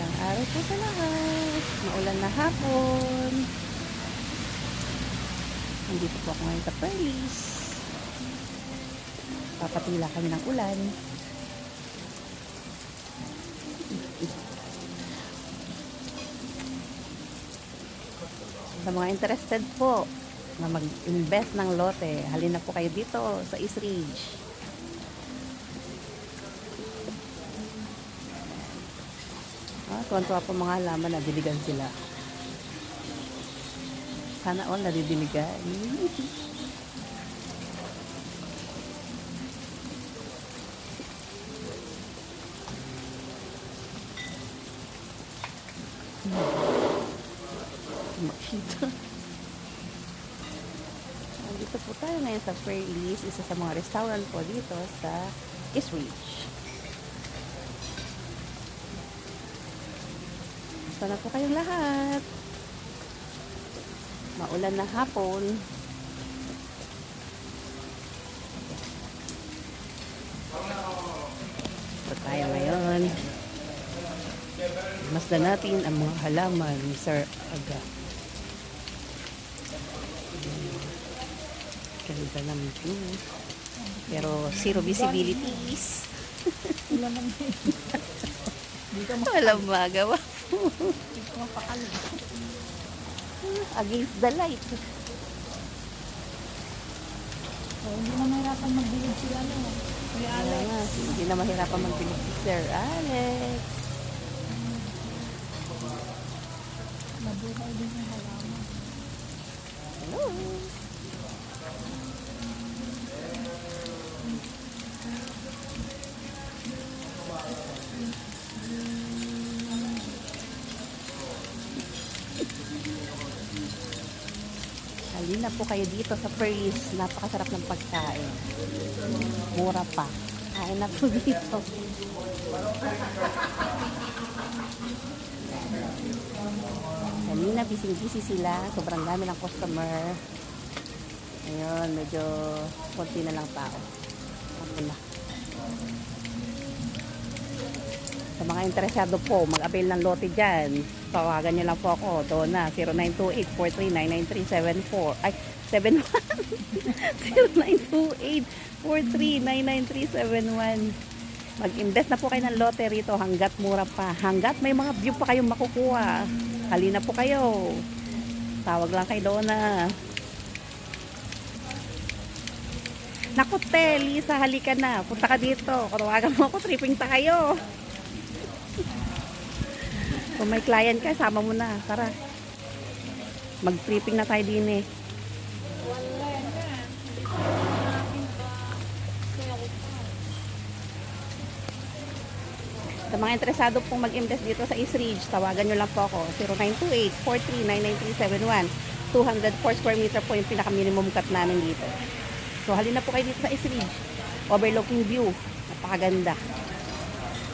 Magandang araw po sa lahat. Maulan na hapon. Nandito po ako ngayon sa Perlis. Papatila kami ng ulan. Sa mga interested po na mag-invest ng lote, halina po kayo dito sa East Ridge. Tuwan-tuwa po mga halaman, nadiligan sila. Sana all nadidiligan. Makita. Dito po tayo ngayon sa Perlis, isa sa mga restaurant po dito sa East Ridge. Sana po kayong lahat. Maulan na hapon. Ito tayo ngayon. Masdan natin ang mga halaman ni Sir Aga. Ganda naman ito. Pero zero visibilities. Walang magawa. Against the light. Hindi na mahirapan magbilid sila no. Kuya Alex. Hindi na mahirapan magbilid si Sir Alex. Mabuhay din yung halaman. Hello. Halina po kayo dito sa Perlis. Napakasarap ng pagkain. Mura pa. Kain na po dito. Kanina busy sila. Sobrang dami ng customer. Ayun, medyo konti na lang tao. Ako na. Sa mga interesado po, mag-avail ng lote dyan. Tawagan nyo lang po ako. Donna, 0928-43-99374. Ay, 71. 0928-43-99371. Mag-invest na po kayo ng lote rito hanggat mura pa. Hanggat may mga view pa kayong makukuha. Halina po kayo. Tawag lang kay Donna. Naku, te, Lisa, halika na. Punta ka dito. Tawagan mo ako, tripping tayo. Kung may client ka, sama mo na. Tara. Mag-tripping na tayo din eh. Sa mga interesado pong mag-invest dito sa East Ridge, tawagan nyo lang po ako. 0928-43-99371. 204 square meter po yung pinaka-minimum cut namin dito. So, halina po kayo dito sa East Ridge. Overlooking view. Napakaganda.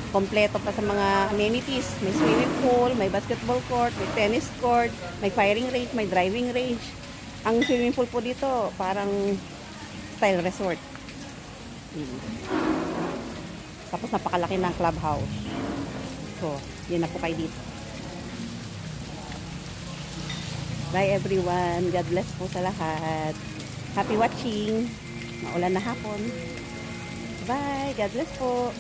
Kompleto pa sa mga amenities. May swimming pool, may basketball court, may tennis court, may firing range, may driving range. Ang swimming pool po dito, parang style resort. Tapos napakalaki ng clubhouse. So, yun na po kayo dito. Bye everyone. God bless po sa lahat. Happy watching. Maulan na hapon. Bye. God bless po.